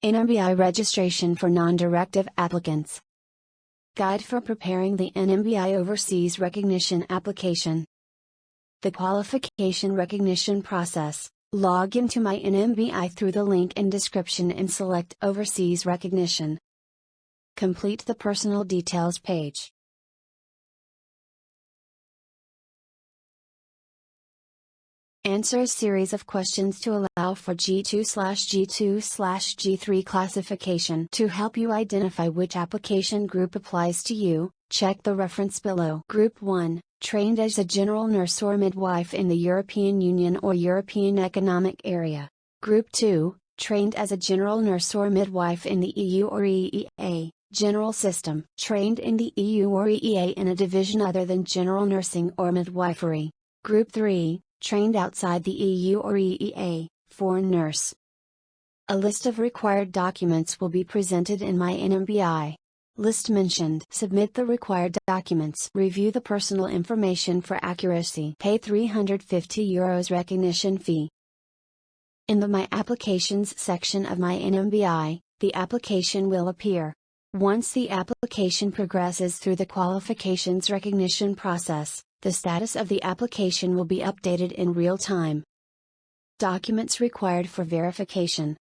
Nmbi registration for non-directive applicants. Guide for preparing the Nmbi Overseas Recognition application. The qualification recognition process. Log into my Nmbi through the link in description and select Overseas Recognition. Complete the personal details page. Answer a series of questions to allow for G2/G2/G3 classification. To help you identify which application group applies to you, check the reference below. Group 1, trained as a general nurse or midwife in the European Union or European Economic Area. Group 2, trained as a general nurse or midwife in the EU or EEA, General System. Trained in the EU or EEA in a division other than general nursing or midwifery. Group 3, trained outside the EU or EEA, foreign nurse. A list of required documents will be presented in my Nmbi. List mentioned. Submit the required documents. Review the personal information for accuracy. Pay €350 recognition fee. In the My Applications section of my Nmbi, the application will appear. Once the application progresses through the qualifications recognition process, the status of the application will be updated in real time. Documents required for verification.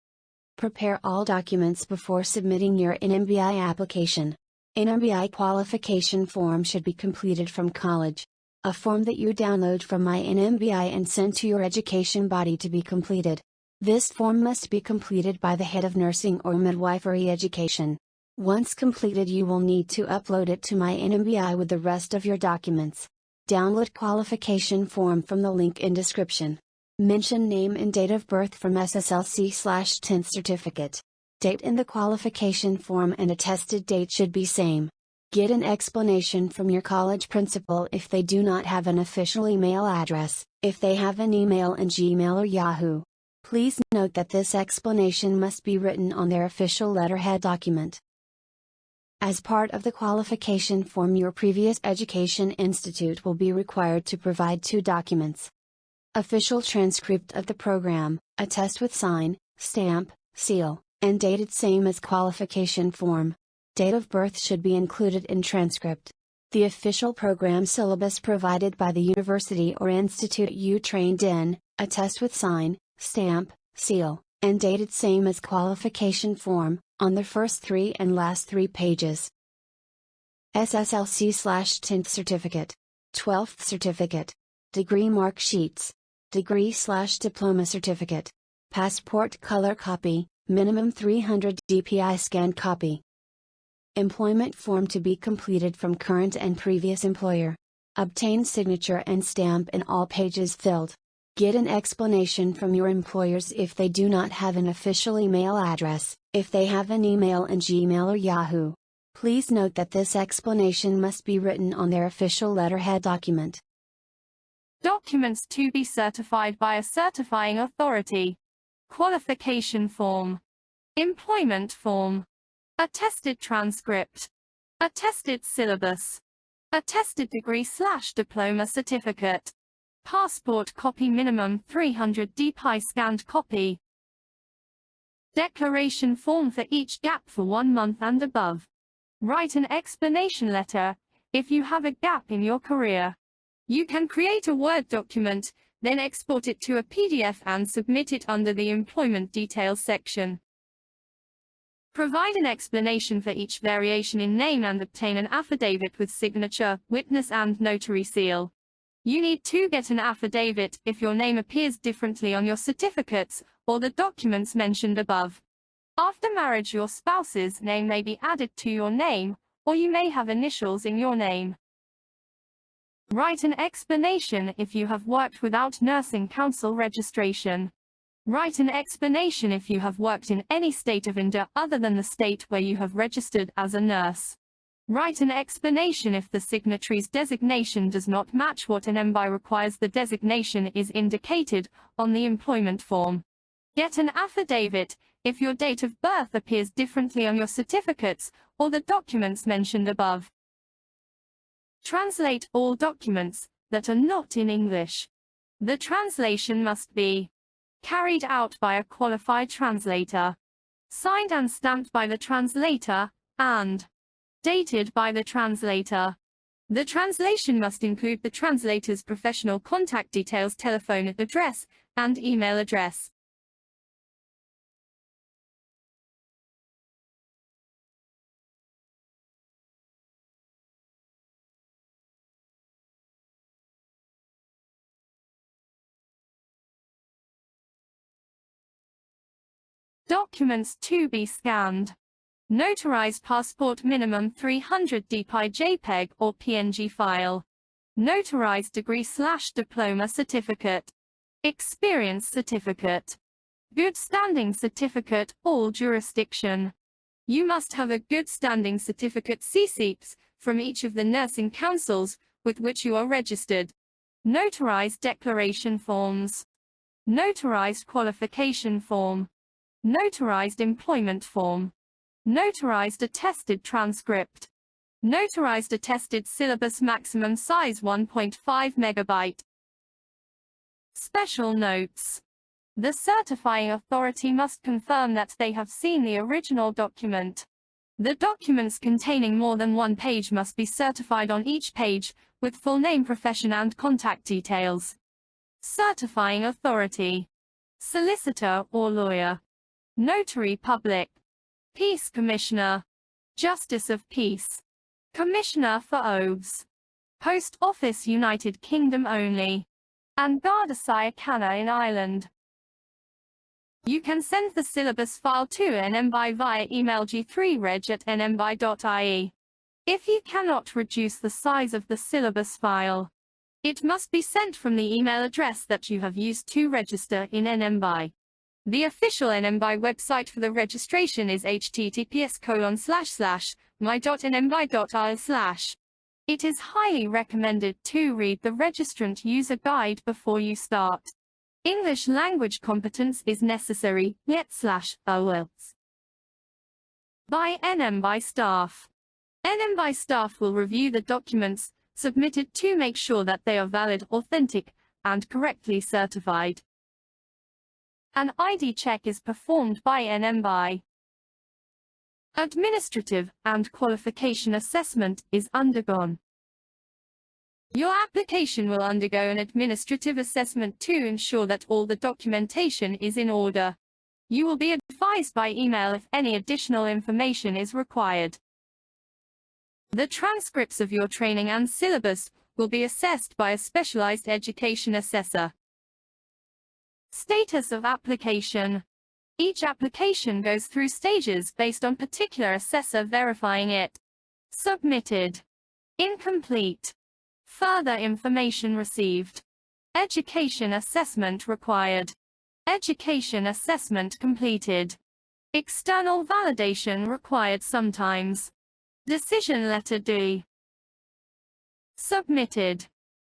Prepare all documents before submitting your Nmbi application. Nmbi qualification form should be completed from college. A form that you download from my Nmbi and send to your education body to be completed. This form must be completed by the head of nursing or midwifery education. Once completed, you will need to upload it to my Nmbi with the rest of your documents. Download qualification form from the link in description. Mention name and date of birth from SSLC/10th certificate. Date in the qualification form and attested date should be same. Get an explanation from your college principal if they do not have an official email address. If they have an email in Gmail or Yahoo, please note that this explanation must be written on their official letterhead document. As part of the qualification form, your previous education institute will be required to provide 2 documents. Official transcript of the program, attest with sign, stamp, seal, and dated same as qualification form. Date of birth should be included in transcript. The official program syllabus provided by the university or institute you trained in, attest with sign, stamp, seal, and dated same as qualification form, on the first 3 and last 3 pages. SSLC/10th certificate, 12th certificate, degree mark sheets, degree/diploma certificate, passport color copy, minimum 300 dpi scanned copy. Employment form to be completed from current and previous employer. Obtain signature and stamp in all pages filled. Get an explanation from your employers if they do not have an official email address. If they have an email in Gmail or Yahoo, please note that this explanation must be written on their official letterhead document. Documents to be certified by a certifying authority. Qualification form. Employment form. Attested transcript. Attested syllabus. Attested degree/diploma certificate. Passport copy, minimum 300 dpi scanned copy. Declaration form for each gap for 1 month and above. Write an explanation letter, if you have a gap in your career. You can create a Word document, then export it to a PDF and submit it under the Employment Details section. Provide an explanation for each variation in name and obtain an affidavit with signature, witness and notary seal. You need to get an affidavit if your name appears differently on your certificates or the documents mentioned above. After marriage, your spouse's name may be added to your name, or you may have initials in your name. Write an explanation if you have worked without Nursing Council registration. Write an explanation if you have worked in any state of India other than the state where you have registered as a nurse. Write an explanation if the signatory's designation does not match what Nmbi requires the designation is indicated on the employment form. Get an affidavit if your date of birth appears differently on your certificates or the documents mentioned above. Translate all documents that are not in English. The translation must be carried out by a qualified translator. signed and stamped by the translator, and dated by the translator. The translation must include the translator's professional contact details, telephone address, and email address. Documents to be scanned. Notarized passport, minimum 300 dpi JPEG or PNG file. Notarized degree/diploma certificate. Experience certificate. Good standing certificate, all jurisdiction. You must have a good standing certificate CCEPS from each of the nursing councils with which you are registered. Notarized declaration forms. Notarized qualification form. Notarized employment form. Notarized attested transcript. Notarized attested syllabus, maximum size 1.5 megabyte. Special notes. The certifying authority must confirm that they have seen the original document. The documents containing more than one page must be certified on each page, with full name, profession, and contact details. Certifying authority. Solicitor or lawyer. Notary public. Peace Commissioner. Justice of Peace. Commissioner for Oaths. Post Office, United Kingdom only. And Gardaí Canna in Ireland. You can send the syllabus file to Nmbi via email g3reg@nmbi.ie. If you cannot reduce the size of the syllabus file, it must be sent from the email address that you have used to register in Nmbi. The official Nmbi website for the registration is https://my.nmbi.il/. It is highly recommended to read the registrant user guide before you start. English language competence is necessary, yet/else. By Nmbi staff. Nmbi staff will review the documents submitted to make sure that they are valid, authentic, and correctly certified. An ID check is performed by Nmbi. Administrative and qualification assessment is undergone. Your application will undergo an administrative assessment to ensure that all the documentation is in order. You will be advised by email if any additional information is required. The transcripts of your training and syllabus will be assessed by a specialized education assessor. Status of application. Each application goes through stages based on particular assessor verifying it. Submitted. Incomplete. Further information received. Education assessment required. Education assessment completed. External validation required sometimes. Decision letter D. Submitted.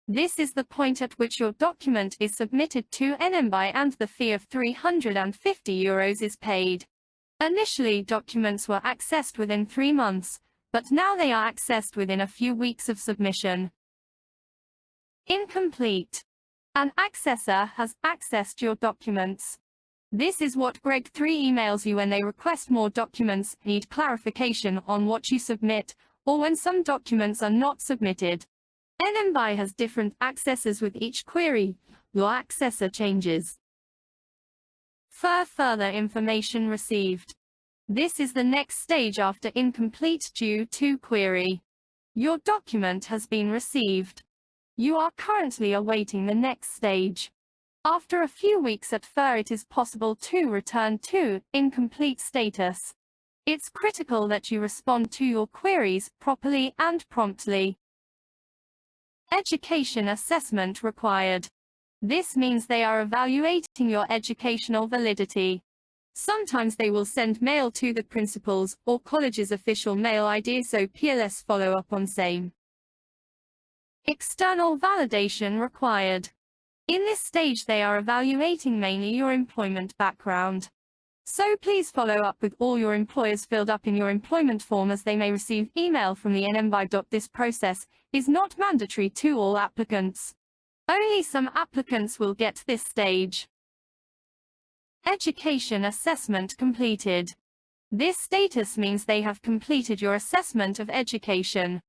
This is the point at which your document is submitted to Nmbi and the fee of €350 is paid. Initially, documents were accessed within 3 months, but now they are accessed within a few weeks of submission. Incomplete. An accessor has accessed your documents. This is what Greg 3 emails you when they request more documents, need clarification on what you submit, or when some documents are not submitted. Nmbi has different accessors with each query. Your accessor changes. Further information received. This is the next stage after incomplete due to query. Your document has been received. You are currently awaiting the next stage. After a few weeks at FIR, it is possible to return to incomplete status. It's critical that you respond to your queries properly and promptly. Education assessment required. This means they are evaluating your educational validity. Sometimes they will send mail to the principal's or college's official mail ID, so PLS follow up on same. External validation required. In this stage they are evaluating mainly your employment background. So please follow up with all your employers filled up in your employment form, as they may receive email from the Nmbi. This process is not mandatory to all applicants. Only some applicants will get this stage. Education assessment completed. This status means they have completed your assessment of education.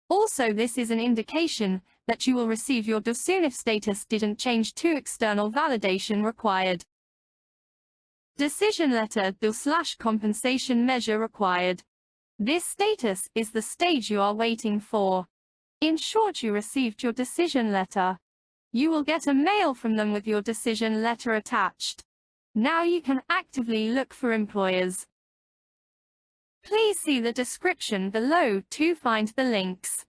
Also, this is an indication that you will receive your DO soon if status didn't change to external validation required. Decision letter DO/compensation measure required. This status is the stage you are waiting for. In short, you received your decision letter. You will get a mail from them with your decision letter attached. Now you can actively look for employers. Please see the description below to find the links.